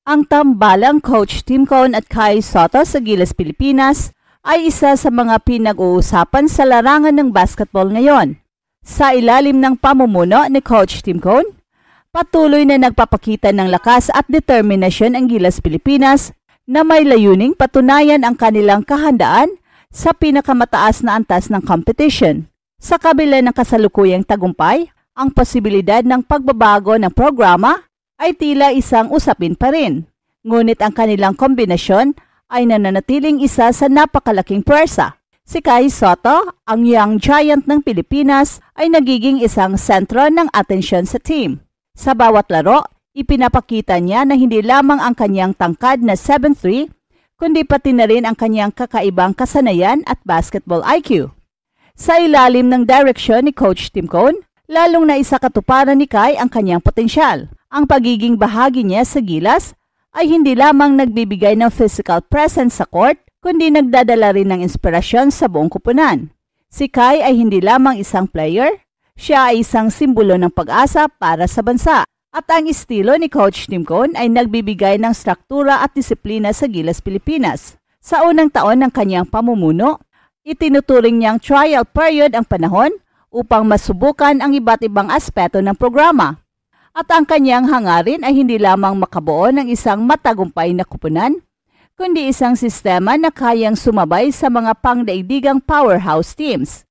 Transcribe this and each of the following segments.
Ang tambalang Coach Tim Cone at Kai Sotto sa Gilas, Pilipinas ay isa sa mga pinag-uusapan sa larangan ng basketball ngayon. Sa ilalim ng pamumuno ni Coach Tim Cone, patuloy na nagpapakita ng lakas at determinasyon ang Gilas, Pilipinas na may layuning patunayan ang kanilang kahandaan sa pinakamataas na antas ng competition. Sa kabila ng kasalukuyang tagumpay, ang posibilidad ng pagbabago ng programa ay tila isang usapin pa rin. Ngunit ang kanilang kombinasyon ay nananatiling isa sa napakalaking puwersa. Si Kai Sotto, ang young giant ng Pilipinas, ay nagiging isang sentro ng atensyon sa team. Sa bawat laro, ipinapakita niya na hindi lamang ang kanyang tangkad na 7'3", kundi pati na rin ang kanyang kakaibang kasanayan at basketball IQ. Sa ilalim ng direksyon ni Coach Tim Cone, lalong naisakatuparan ni Kai ang kanyang potensyal. Ang pagiging bahagi niya sa Gilas ay hindi lamang nagbibigay ng physical presence sa court, kundi nagdadala rin ng inspirasyon sa buong kupunan. Si Kai ay hindi lamang isang player, siya ay isang simbolo ng pag-asa para sa bansa. At ang estilo ni Coach Tim Cone ay nagbibigay ng struktura at disiplina sa Gilas, Pilipinas. Sa unang taon ng kanyang pamumuno, itinuturing niyang trial period ang panahon upang masubukan ang iba't ibang aspeto ng programa. At ang kanyang hangarin ay hindi lamang makabuo ng isang matagumpay na kupunan, kundi isang sistema na kayang sumabay sa mga pangdaigdigang powerhouse teams.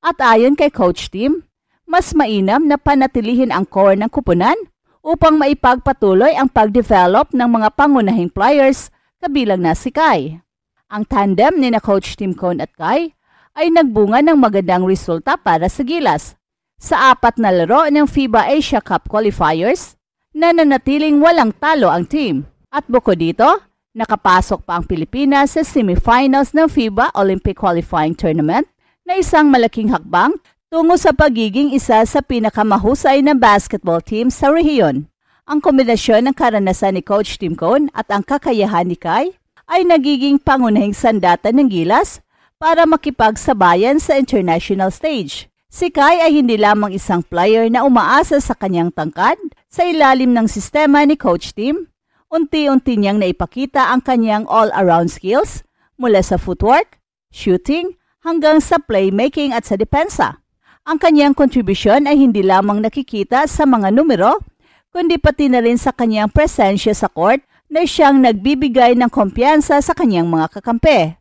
At ayon kay Coach Tim, mas mainam na panatilihin ang core ng kupunan upang maipagpatuloy ang pag-develop ng mga pangunahing players kabilang na si Kai. Ang tandem ni na Coach Tim Cone at Kai ay nagbunga ng magandang resulta para sa Gilas. Sa 4 na laro ng FIBA Asia Cup qualifiers, nananatiling walang talo ang team. At bukod dito, nakapasok pa ang Pilipinas sa semifinals ng FIBA Olympic Qualifying Tournament na isang malaking hakbang tungo sa pagiging isa sa pinakamahusay na basketball team sa rehiyon. Ang kombinasyon ng karanasan ni Coach Tim Cone at ang kakayahan ni Kai ay nagiging pangunahing sandata ng Gilas para makipagsabayan sa international stage. Si Kai ay hindi lamang isang player na umaasa sa kanyang tangkad. Sa ilalim ng sistema ni Coach Tim, unti-unti niyang naipakita ang kanyang all-around skills mula sa footwork, shooting, hanggang sa playmaking at sa depensa. Ang kanyang kontribusyon ay hindi lamang nakikita sa mga numero, kundi pati na rin sa kanyang presensya sa court na siyang nagbibigay ng kumpiyansa sa kanyang mga kakampi.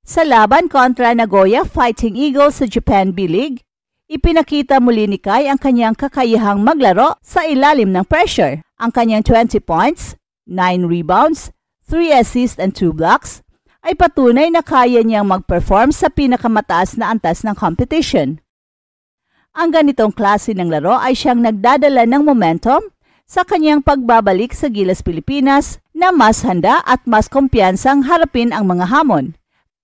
Sa laban kontra Nagoya Fighting Eagles sa Japan B-League, ipinakita muli ni Kai ang kanyang kakayahang maglaro sa ilalim ng pressure. Ang kanyang 20 points, 9 rebounds, 3 assists and 2 blocks ay patunay na kaya niyang mag-perform sa pinakamataas na antas ng competition. Ang ganitong klase ng laro ay siyang nagdadala ng momentum sa kanyang pagbabalik sa Gilas, Pilipinas na mas handa at mas kumpiyansang harapin ang mga hamon.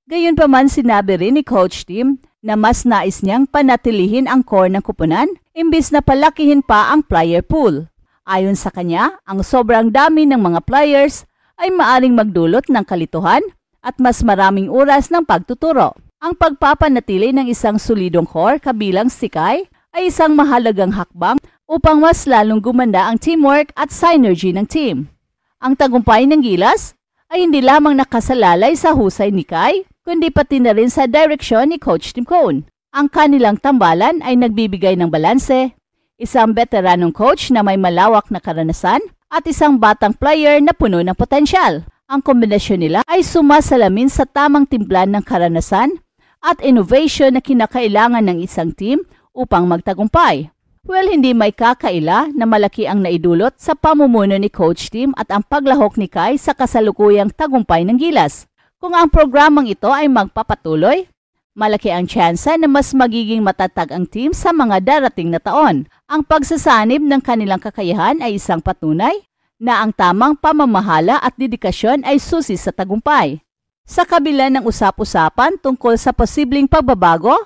Gayunpaman sinabi rin ni Coach Tim na mas nais niyang panatilihin ang core ng kupunan imbis na palakihin pa ang player pool. Ayon sa kanya, ang sobrang dami ng mga players ay maaring magdulot ng kalituhan at mas maraming oras ng pagtuturo. Ang pagpapanatili ng isang solidong core kabilang si Kai ay isang mahalagang hakbang upang mas lalong gumanda ang teamwork at synergy ng team. Ang tagumpay ng Gilas ay hindi lamang nakasalalay sa husay ni Kai, kundi pati na rin sa direksyon ni Coach Tim Cone. Ang kanilang tambalan ay nagbibigay ng balanse, isang veteranong coach na may malawak na karanasan at isang batang player na puno ng potensyal. Ang kombinasyon nila ay sumasalamin sa tamang timplan ng karanasan at innovation na kinakailangan ng isang team upang magtagumpay. Well, hindi may kakaila na malaki ang naidulot sa pamumuno ni Coach Tim at ang paglahok ni Kai sa kasalukuyang tagumpay ng Gilas. Kung ang programang ito ay magpapatuloy, malaki ang tsansa na mas magiging matatag ang team sa mga darating na taon. Ang pagsasanib ng kanilang kakayahan ay isang patunay na ang tamang pamamahala at dedikasyon ay susi sa tagumpay. Sa kabila ng usap-usapan tungkol sa posibleng pagbabago,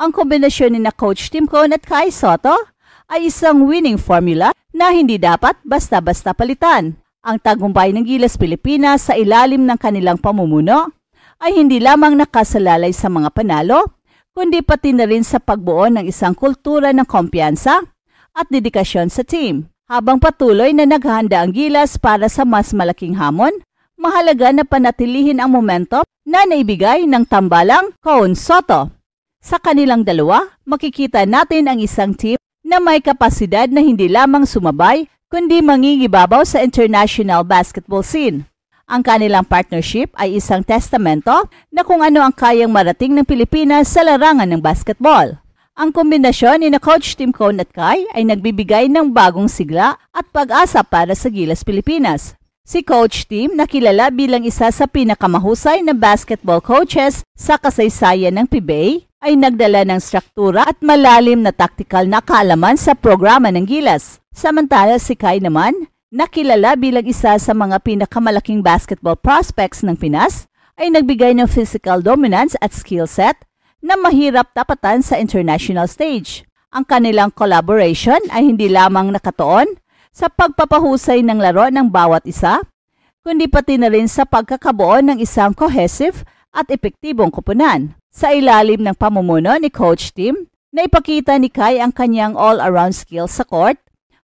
ang kombinasyon ni na Coach Tim Cone at Kai Sotto ay isang winning formula na hindi dapat basta-basta palitan. Ang tagumpay ng Gilas, Pilipinas sa ilalim ng kanilang pamumuno ay hindi lamang nakasalalay sa mga panalo, kundi pati na rin sa pagbuo ng isang kultura ng kumpiyansa at dedikasyon sa team. Habang patuloy na naghahanda ang Gilas para sa mas malaking hamon, mahalaga na panatilihin ang momentum na naibigay ng tambalang Cone Soto. Sa kanilang dalawa, makikita natin ang isang team na may kapasidad na hindi lamang sumabay kundi mangingibabaw sa international basketball scene. Ang kanilang partnership ay isang testamento na kung ano ang kayang marating ng Pilipinas sa larangan ng basketball. Ang kombinasyon ni Coach Tim Cone at Kai ay nagbibigay ng bagong sigla at pag-asa para sa Gilas Pilipinas. Si Coach Tim na kilala bilang isa sa pinakamahusay na basketball coaches sa kasaysayan ng PBA ay nagdala ng struktura at malalim na tactical na kaalaman sa programa ng Gilas. Samantala si Kai naman, na kilala bilang isa sa mga pinakamalaking basketball prospects ng Pinas, ay nagbigay ng physical dominance at skill set na mahirap tapatan sa international stage. Ang kanilang collaboration ay hindi lamang nakatuon sa pagpapahusay ng laro ng bawat isa, kundi pati na rin sa pagkakabuo ng isang cohesive at epektibong koponan. Sa ilalim ng pamumuno ni Coach Tim, naipakita ni Kai ang kanyang all-around skills sa court,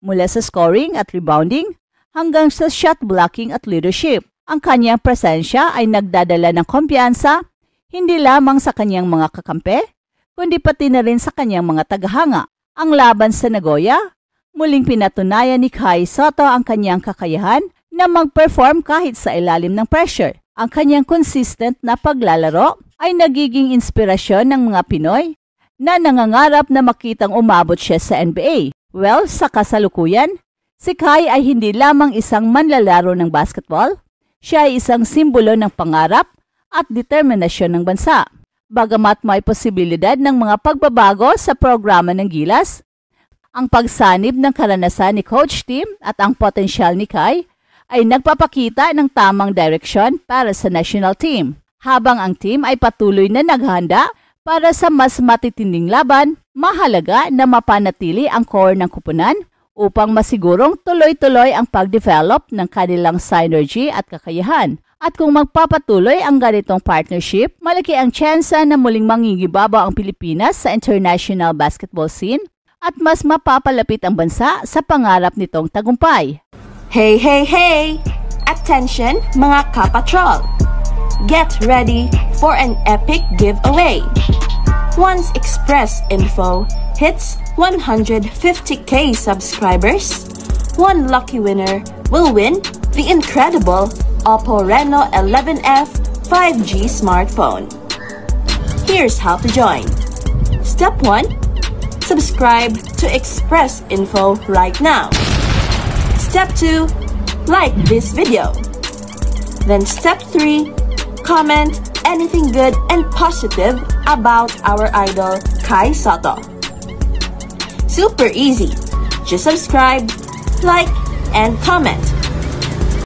mula sa scoring at rebounding hanggang sa shot blocking at leadership. Ang kanyang presensya ay nagdadala ng kumpiyansa hindi lamang sa kanyang mga kakampi, kundi pati na rin sa kanyang mga tagahanga. Ang laban sa Nagoya, muling pinatunayan ni Kai Soto ang kanyang kakayahan na mag-perform kahit sa ilalim ng pressure. Ang kanyang consistent na paglalaro ay nagiging inspirasyon ng mga Pinoy na nangangarap na makitang umabot siya sa NBA. Well, sa kasalukuyan, si Kai ay hindi lamang isang manlalaro ng basketball, siya ay isang simbolo ng pangarap at determinasyon ng bansa. Bagamat may posibilidad ng mga pagbabago sa programa ng Gilas, ang pagsanib ng karanasan ni Coach Tim at ang potensyal ni Kai ay nagpapakita ng tamang direksyon para sa national team. Habang ang team ay patuloy na naghahanda para sa mas matitinding laban, mahalaga na mapanatili ang core ng koponan upang masigurong tuloy-tuloy ang pag-develop ng kanilang synergy at kakayahan. At kung magpapatuloy ang ganitong partnership, malaki ang tsansa na muling mangingibabaw ang Pilipinas sa international basketball scene at mas mapapalapit ang bansa sa pangarap nitong tagumpay. Hey, hey, hey! Attention mga kapatrol! Get ready for an epic giveaway! Once Express Info hits 150k subscribers, one lucky winner will win the incredible Oppo Reno 11F 5G smartphone. Here's how to join. Step 1. Subscribe to Express Info right now. Step 2. Like this video. Then step 3. Comment anything good and positive about our idol Kai Soto. Super easy. Just subscribe, like, and comment.